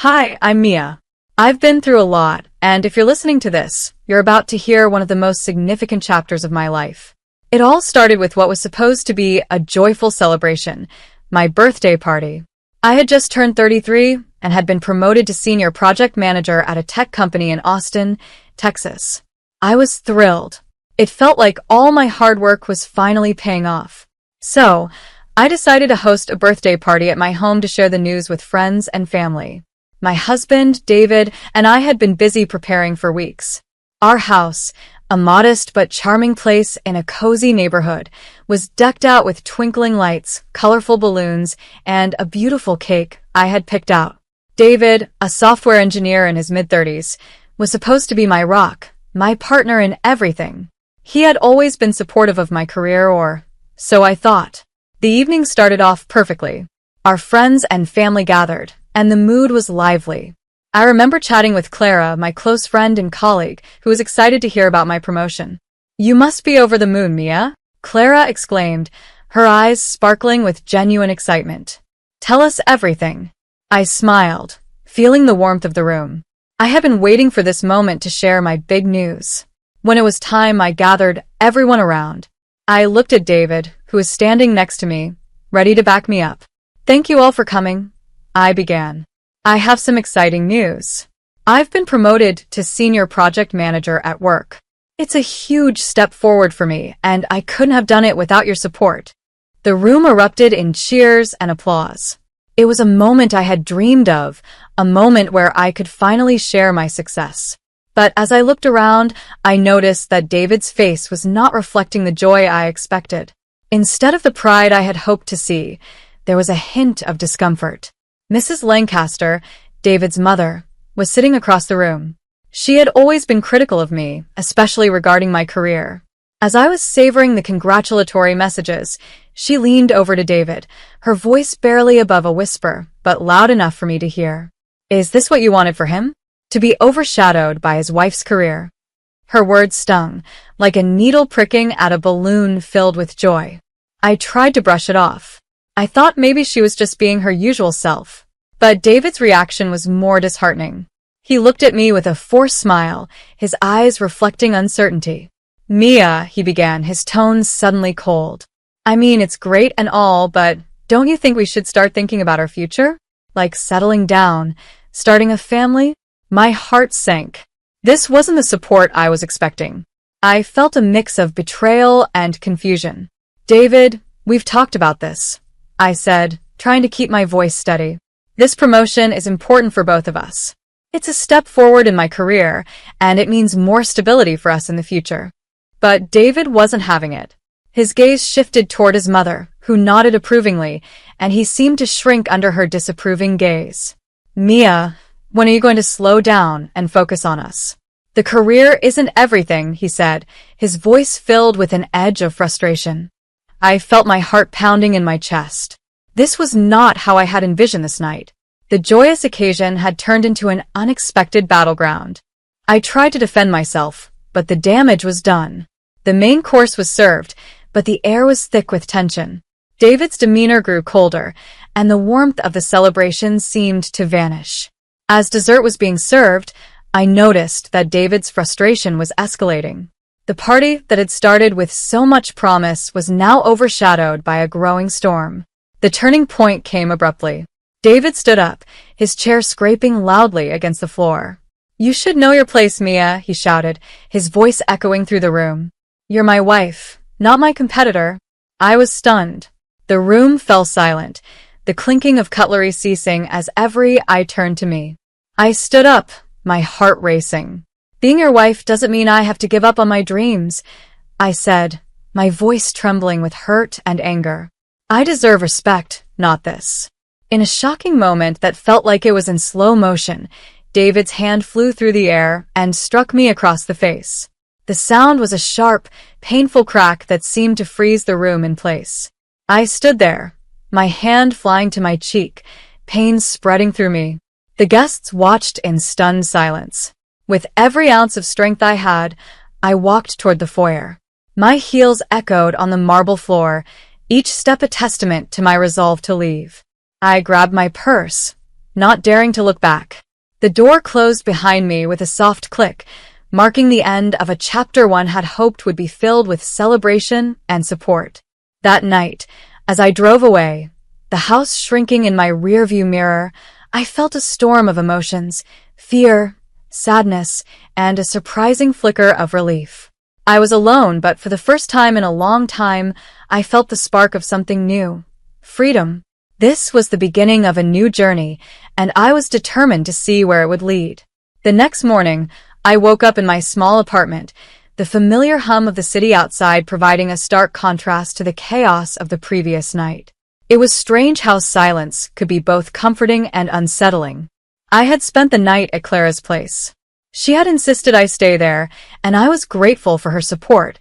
Hi, I'm Mia. I've been through a lot, and if you're listening to this, you're about to hear one of the most significant chapters of my life. It all started with what was supposed to be a joyful celebration, my birthday party. I had just turned 33 and had been promoted to senior project manager at a tech company in Austin, Texas. I was thrilled. It felt like all my hard work was finally paying off. So, I decided to host a birthday party at my home to share the news with friends and family. My husband, David, and I had been busy preparing for weeks. Our house, a modest but charming place in a cozy neighborhood, was decked out with twinkling lights, colorful balloons, and a beautiful cake I had picked out. David, a software engineer in his mid-30s, was supposed to be my rock, my partner in everything. He had always been supportive of my career, or so I thought. The evening started off perfectly. Our friends and family gathered, and the mood was lively. I remember chatting with Clara, my close friend and colleague, who was excited to hear about my promotion. "You must be over the moon, Mia," Clara exclaimed, her eyes sparkling with genuine excitement. "Tell us everything." I smiled, feeling the warmth of the room. I had been waiting for this moment to share my big news. When it was time, I gathered everyone around. I looked at David, who was standing next to me, ready to back me up. "Thank you all for coming," I began. "I have some exciting news. I've been promoted to senior project manager at work. It's a huge step forward for me, and I couldn't have done it without your support." The room erupted in cheers and applause. It was a moment I had dreamed of, a moment where I could finally share my success. But as I looked around, I noticed that David's face was not reflecting the joy I expected. Instead of the pride I had hoped to see, there was a hint of discomfort. Mrs. Lancaster, David's mother, was sitting across the room. She had always been critical of me, especially regarding my career. As I was savoring the congratulatory messages, she leaned over to David, her voice barely above a whisper, but loud enough for me to hear. "Is this what you wanted for him? To be overshadowed by his wife's career?" Her words stung, like a needle pricking at a balloon filled with joy. I tried to brush it off. I thought maybe she was just being her usual self. But David's reaction was more disheartening. He looked at me with a forced smile, his eyes reflecting uncertainty. "Mia," he began, his tone suddenly cold. "I mean, it's great and all, but don't you think we should start thinking about our future? Like settling down, starting a family?" My heart sank. This wasn't the support I was expecting. I felt a mix of betrayal and confusion. "David, we've talked about this," I said, trying to keep my voice steady. "This promotion is important for both of us. It's a step forward in my career, and it means more stability for us in the future." But David wasn't having it. His gaze shifted toward his mother, who nodded approvingly, and he seemed to shrink under her disapproving gaze. "Mia, when are you going to slow down and focus on us? The career isn't everything," he said, his voice filled with an edge of frustration. I felt my heart pounding in my chest. This was not how I had envisioned this night. The joyous occasion had turned into an unexpected battleground. I tried to defend myself, but the damage was done. The main course was served, but the air was thick with tension. David's demeanor grew colder, and the warmth of the celebration seemed to vanish. As dessert was being served, I noticed that David's frustration was escalating. The party that had started with so much promise was now overshadowed by a growing storm. The turning point came abruptly. David stood up, his chair scraping loudly against the floor. "You should know your place, Mia," he shouted, his voice echoing through the room. "You're my wife, not my competitor." I was stunned. The room fell silent, the clinking of cutlery ceasing as every eye turned to me. I stood up, my heart racing. "Being your wife doesn't mean I have to give up on my dreams," I said, my voice trembling with hurt and anger. "I deserve respect, not this." In a shocking moment that felt like it was in slow motion, David's hand flew through the air and struck me across the face. The sound was a sharp, painful crack that seemed to freeze the room in place. I stood there, my hand flying to my cheek, pain spreading through me. The guests watched in stunned silence. With every ounce of strength I had, I walked toward the foyer. My heels echoed on the marble floor, each step a testament to my resolve to leave. I grabbed my purse, not daring to look back. The door closed behind me with a soft click, marking the end of a chapter one had hoped would be filled with celebration and support. That night, as I drove away, the house shrinking in my rearview mirror, I felt a storm of emotions: fear, sadness, and a surprising flicker of relief. I was alone, but for the first time in a long time, I felt the spark of something new: freedom. This was the beginning of a new journey, and I was determined to see where it would lead. The next morning, I woke up in my small apartment, the familiar hum of the city outside providing a stark contrast to the chaos of the previous night. It was strange how silence could be both comforting and unsettling. I had spent the night at Clara's place. She had insisted I stay there, and I was grateful for her support,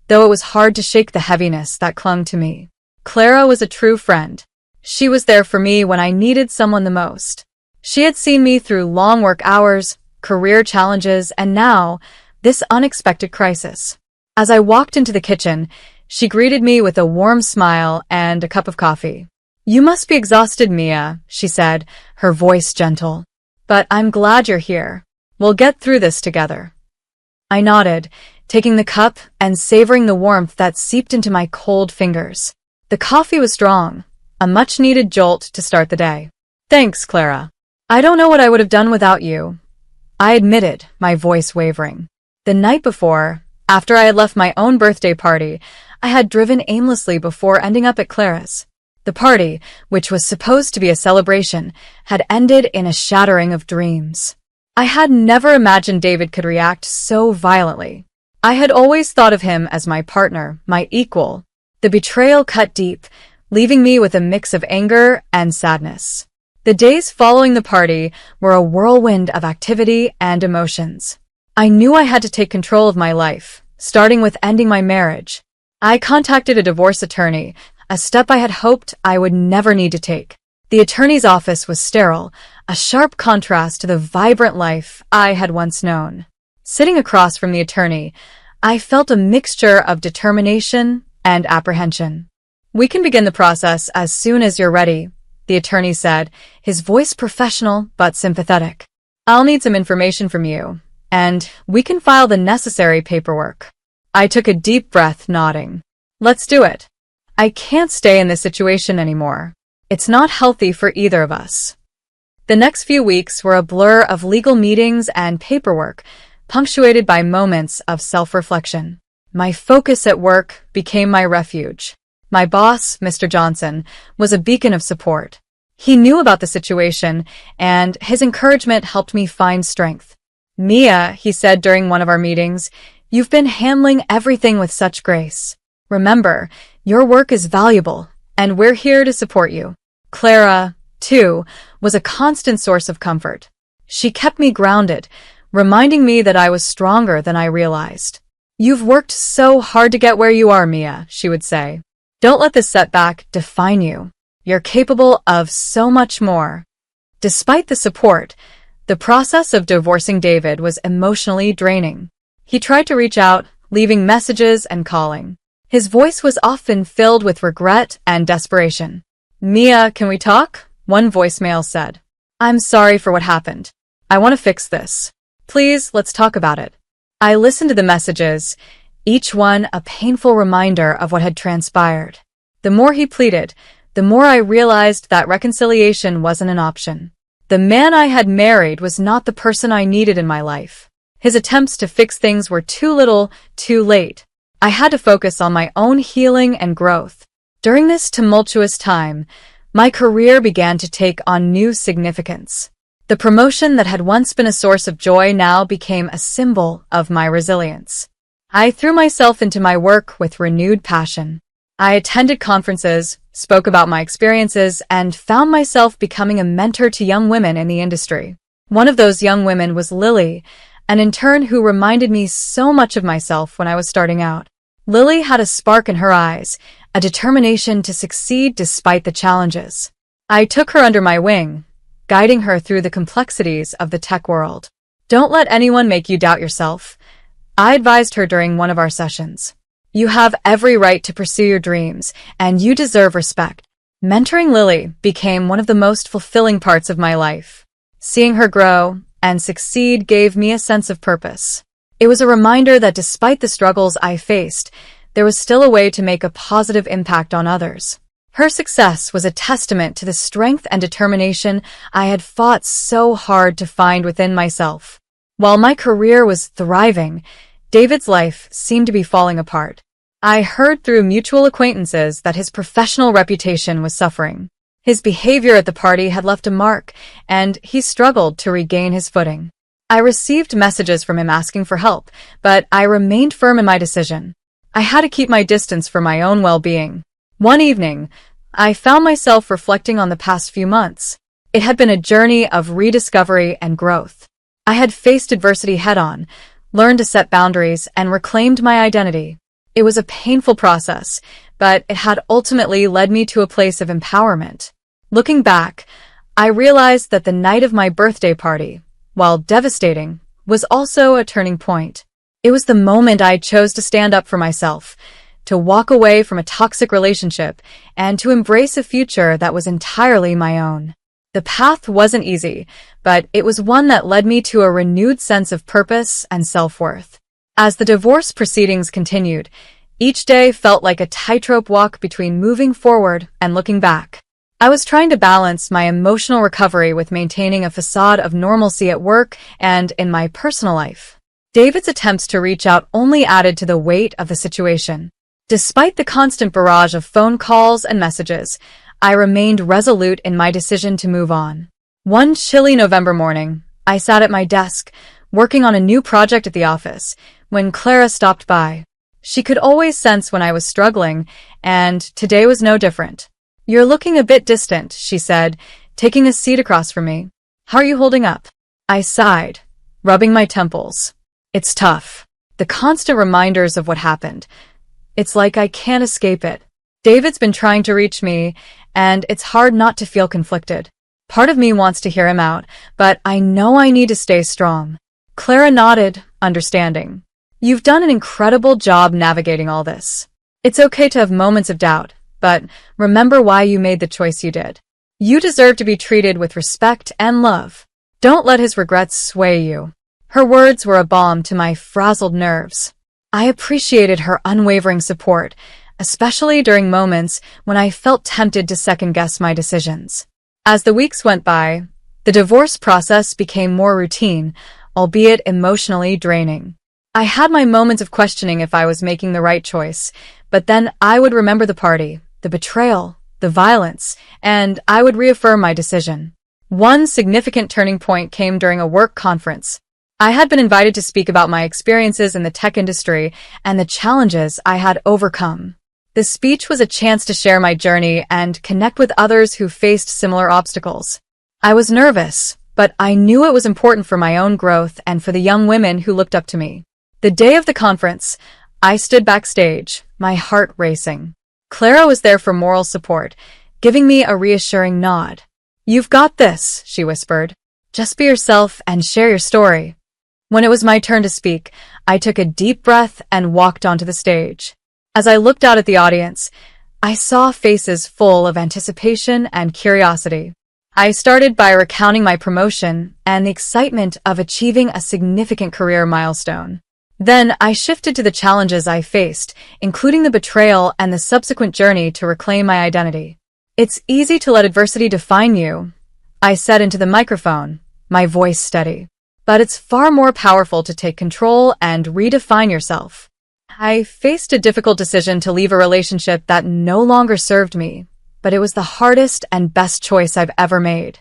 though it was hard to shake the heaviness that clung to me. Clara was a true friend. She was there for me when I needed someone the most. She had seen me through long work hours, career challenges, and now, this unexpected crisis. As I walked into the kitchen, she greeted me with a warm smile and a cup of coffee. "You must be exhausted, Mia," she said, her voice gentle. "But I'm glad you're here. We'll get through this together." I nodded, taking the cup and savoring the warmth that seeped into my cold fingers. The coffee was strong, a much-needed jolt to start the day. "Thanks, Clara. I don't know what I would have done without you," I admitted, my voice wavering. The night before, after I had left my own birthday party, I had driven aimlessly before ending up at Clara's. The party, which was supposed to be a celebration, had ended in a shattering of dreams. I had never imagined David could react so violently. I had always thought of him as my partner, my equal. The betrayal cut deep, leaving me with a mix of anger and sadness. The days following the party were a whirlwind of activity and emotions. I knew I had to take control of my life, starting with ending my marriage. I contacted a divorce attorney, a step I had hoped I would never need to take. The attorney's office was sterile, a sharp contrast to the vibrant life I had once known. Sitting across from the attorney, I felt a mixture of determination and apprehension. "We can begin the process as soon as you're ready," the attorney said, his voice professional but sympathetic. "I'll need some information from you, and we can file the necessary paperwork." I took a deep breath, nodding. "Let's do it. I can't stay in this situation anymore. It's not healthy for either of us." The next few weeks were a blur of legal meetings and paperwork, punctuated by moments of self-reflection. My focus at work became my refuge. My boss, Mr. Johnson, was a beacon of support. He knew about the situation, and his encouragement helped me find strength. "Mia," he said during one of our meetings, "you've been handling everything with such grace. Remember, your work is valuable, and we're here to support you." Clara, too, was a constant source of comfort. She kept me grounded, reminding me that I was stronger than I realized. "You've worked so hard to get where you are, Mia," she would say. "Don't let this setback define you. You're capable of so much more." Despite the support, the process of divorcing David was emotionally draining. He tried to reach out, leaving messages and calling. His voice was often filled with regret and desperation. "Mia, can we talk?" one voicemail said. "I'm sorry for what happened. I want to fix this. Please, let's talk about it." I listened to the messages, each one a painful reminder of what had transpired. The more he pleaded, the more I realized that reconciliation wasn't an option. The man I had married was not the person I needed in my life. His attempts to fix things were too little, too late. I had to focus on my own healing and growth. During this tumultuous time, my career began to take on new significance. The promotion that had once been a source of joy now became a symbol of my resilience. I threw myself into my work with renewed passion. I attended conferences, spoke about my experiences, and found myself becoming a mentor to young women in the industry. One of those young women was Lily, an intern who reminded me so much of myself when I was starting out. Lily had a spark in her eyes, a determination to succeed despite the challenges. I took her under my wing, guiding her through the complexities of the tech world. "Don't let anyone make you doubt yourself," I advised her during one of our sessions. "You have every right to pursue your dreams, and you deserve respect." Mentoring Lily became one of the most fulfilling parts of my life. Seeing her grow and succeed gave me a sense of purpose. It was a reminder that despite the struggles I faced, there was still a way to make a positive impact on others. Her success was a testament to the strength and determination I had fought so hard to find within myself. While my career was thriving, David's life seemed to be falling apart. I heard through mutual acquaintances that his professional reputation was suffering. His behavior at the party had left a mark, and he struggled to regain his footing. I received messages from him asking for help, but I remained firm in my decision. I had to keep my distance for my own well-being. One evening, I found myself reflecting on the past few months. It had been a journey of rediscovery and growth. I had faced adversity head-on, learned to set boundaries, and reclaimed my identity. It was a painful process, but it had ultimately led me to a place of empowerment. Looking back, I realized that the night of my birthday party, while devastating, was also a turning point. It was the moment I chose to stand up for myself, to walk away from a toxic relationship, and to embrace a future that was entirely my own. The path wasn't easy, but it was one that led me to a renewed sense of purpose and self-worth. As the divorce proceedings continued, each day felt like a tightrope walk between moving forward and looking back. I was trying to balance my emotional recovery with maintaining a facade of normalcy at work and in my personal life. David's attempts to reach out only added to the weight of the situation. Despite the constant barrage of phone calls and messages, I remained resolute in my decision to move on. One chilly November morning, I sat at my desk, working on a new project at the office, when Clara stopped by. She could always sense when I was struggling, and today was no different. "You're looking a bit distant," she said, taking a seat across from me. "How are you holding up?" I sighed, rubbing my temples. "It's tough. The constant reminders of what happened. It's like I can't escape it. David's been trying to reach me, and it's hard not to feel conflicted. Part of me wants to hear him out, but I know I need to stay strong." Clara nodded, understanding. "You've done an incredible job navigating all this. It's okay to have moments of doubt, but remember why you made the choice you did. You deserve to be treated with respect and love. Don't let his regrets sway you." Her words were a balm to my frazzled nerves. I appreciated her unwavering support, especially during moments when I felt tempted to second-guess my decisions. As the weeks went by, the divorce process became more routine, albeit emotionally draining. I had my moments of questioning if I was making the right choice, but then I would remember the party, the betrayal, the violence, and I would reaffirm my decision. One significant turning point came during a work conference. I had been invited to speak about my experiences in the tech industry and the challenges I had overcome. The speech was a chance to share my journey and connect with others who faced similar obstacles. I was nervous, but I knew it was important for my own growth and for the young women who looked up to me. The day of the conference, I stood backstage, my heart racing. Clara was there for moral support, giving me a reassuring nod. "You've got this," she whispered. "Just be yourself and share your story." When it was my turn to speak, I took a deep breath and walked onto the stage. As I looked out at the audience, I saw faces full of anticipation and curiosity. I started by recounting my promotion and the excitement of achieving a significant career milestone. Then I shifted to the challenges I faced, including the betrayal and the subsequent journey to reclaim my identity. "It's easy to let adversity define you," I said into the microphone, my voice steady. "But it's far more powerful to take control and redefine yourself." I faced a difficult decision to leave a relationship that no longer served me, but it was the hardest and best choice I've ever made.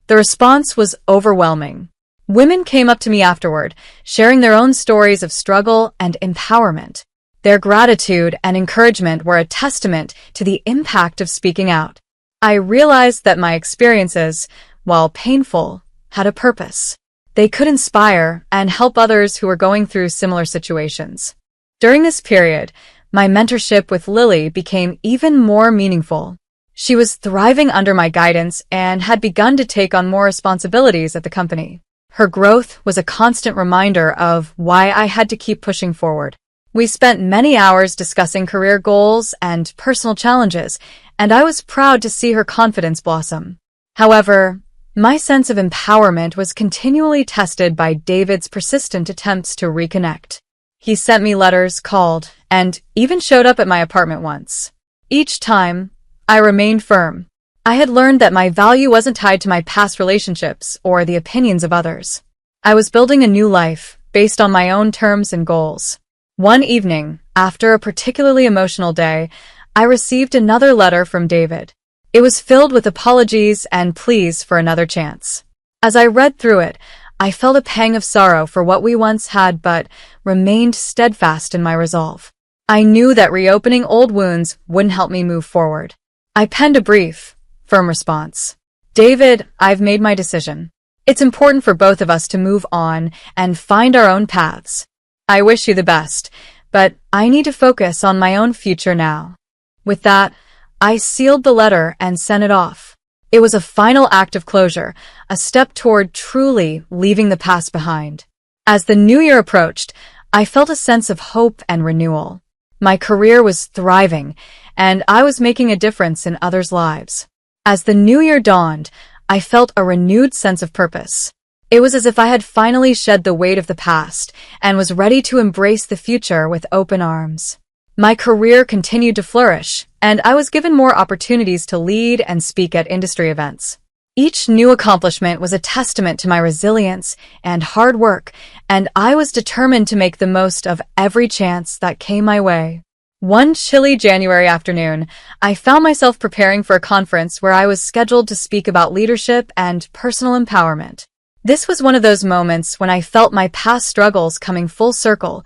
The response was overwhelming. Women came up to me afterward, sharing their own stories of struggle and empowerment. Their gratitude and encouragement were a testament to the impact of speaking out. I realized that my experiences, while painful, had a purpose. They could inspire and help others who were going through similar situations. During this period, my mentorship with Lily became even more meaningful. She was thriving under my guidance and had begun to take on more responsibilities at the company. Her growth was a constant reminder of why I had to keep pushing forward. We spent many hours discussing career goals and personal challenges, and I was proud to see her confidence blossom. However, my sense of empowerment was continually tested by David's persistent attempts to reconnect. He sent me letters, called, and even showed up at my apartment once. Each time, I remained firm. I had learned that my value wasn't tied to my past relationships or the opinions of others. I was building a new life based on my own terms and goals. One evening, after a particularly emotional day, I received another letter from David. It was filled with apologies and pleas for another chance. As I read through it, I felt a pang of sorrow for what we once had but remained steadfast in my resolve. I knew that reopening old wounds wouldn't help me move forward. I penned a brief, firm response. David, I've made my decision. It's important for both of us to move on and find our own paths. I wish you the best, but I need to focus on my own future now. With that, I sealed the letter and sent it off. It was a final act of closure, a step toward truly leaving the past behind. As the new year approached, I felt a sense of hope and renewal. My career was thriving, and I was making a difference in others' lives. As the new year dawned, I felt a renewed sense of purpose. It was as if I had finally shed the weight of the past and was ready to embrace the future with open arms. My career continued to flourish, and I was given more opportunities to lead and speak at industry events. Each new accomplishment was a testament to my resilience and hard work, and I was determined to make the most of every chance that came my way. One chilly January afternoon, I found myself preparing for a conference where I was scheduled to speak about leadership and personal empowerment. This was one of those moments when I felt my past struggles coming full circle,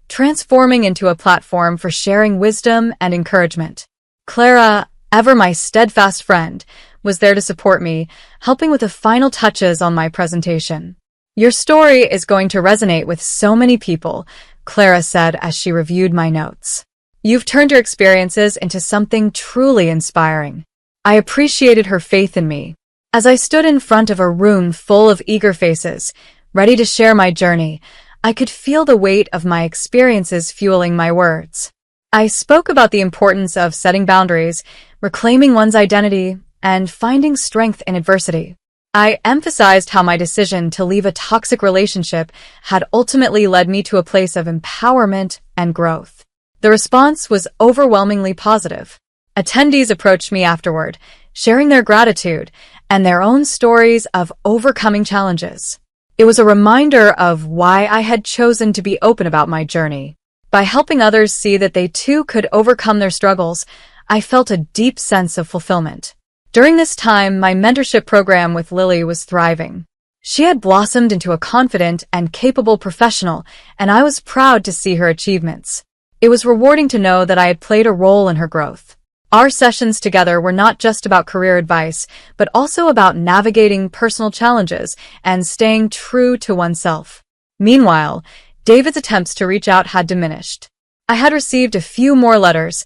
transforming into a platform for sharing wisdom and encouragement. Clara, ever my steadfast friend, was there to support me, helping with the final touches on my presentation. Your story is going to resonate with so many people, Clara said as she reviewed my notes. You've turned your experiences into something truly inspiring. I appreciated her faith in me. As I stood in front of a room full of eager faces, ready to share my journey, I could feel the weight of my experiences fueling my words. I spoke about the importance of setting boundaries, reclaiming one's identity, and finding strength in adversity. I emphasized how my decision to leave a toxic relationship had ultimately led me to a place of empowerment and growth. The response was overwhelmingly positive. Attendees approached me afterward, sharing their gratitude and their own stories of overcoming challenges. It was a reminder of why I had chosen to be open about my journey. By helping others see that they too could overcome their struggles, I felt a deep sense of fulfillment. During this time, my mentorship program with Lily was thriving. She had blossomed into a confident and capable professional, and I was proud to see her achievements. It was rewarding to know that I had played a role in her growth. Our sessions together were not just about career advice, but also about navigating personal challenges and staying true to oneself. Meanwhile, David's attempts to reach out had diminished. I had received a few more letters,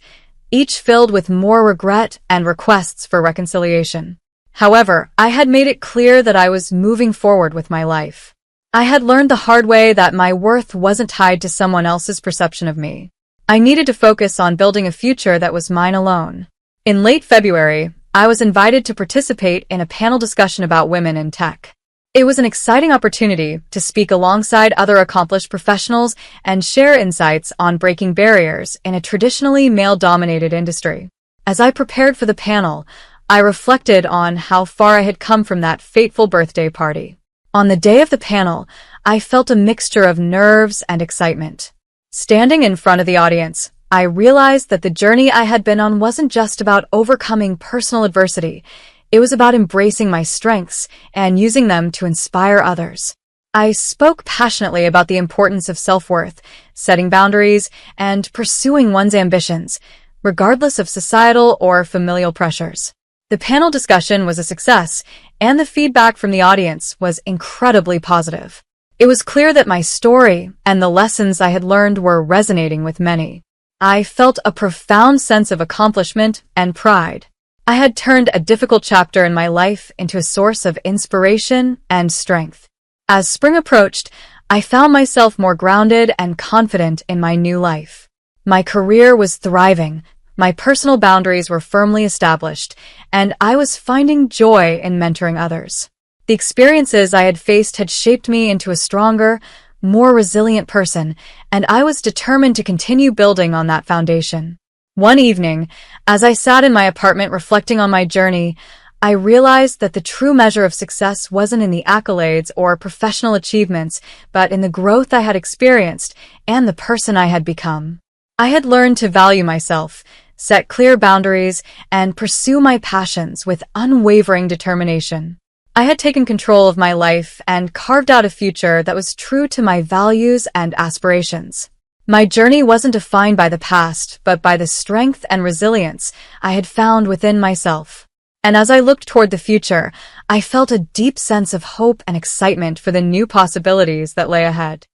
each filled with more regret and requests for reconciliation. However, I had made it clear that I was moving forward with my life. I had learned the hard way that my worth wasn't tied to someone else's perception of me. I needed to focus on building a future that was mine alone. In late February, I was invited to participate in a panel discussion about women in tech. It was an exciting opportunity to speak alongside other accomplished professionals and share insights on breaking barriers in a traditionally male-dominated industry. As I prepared for the panel, I reflected on how far I had come from that fateful birthday party. On the day of the panel, I felt a mixture of nerves and excitement. Standing in front of the audience, I realized that the journey I had been on wasn't just about overcoming personal adversity. It was about embracing my strengths and using them to inspire others. I spoke passionately about the importance of self-worth, setting boundaries, and pursuing one's ambitions, regardless of societal or familial pressures. The panel discussion was a success, and the feedback from the audience was incredibly positive. It was clear that my story and the lessons I had learned were resonating with many. I felt a profound sense of accomplishment and pride. I had turned a difficult chapter in my life into a source of inspiration and strength. As spring approached, I found myself more grounded and confident in my new life. My career was thriving, My personal boundaries were firmly established, and I was finding joy in mentoring others. The experiences I had faced had shaped me into a stronger, more resilient person, and I was determined to continue building on that foundation. One evening, as I sat in my apartment reflecting on my journey, I realized that the true measure of success wasn't in the accolades or professional achievements, but in the growth I had experienced and the person I had become. I had learned to value myself, set clear boundaries, and pursue my passions with unwavering determination. I had taken control of my life and carved out a future that was true to my values and aspirations. My journey wasn't defined by the past, but by the strength and resilience I had found within myself. And as I looked toward the future, I felt a deep sense of hope and excitement for the new possibilities that lay ahead.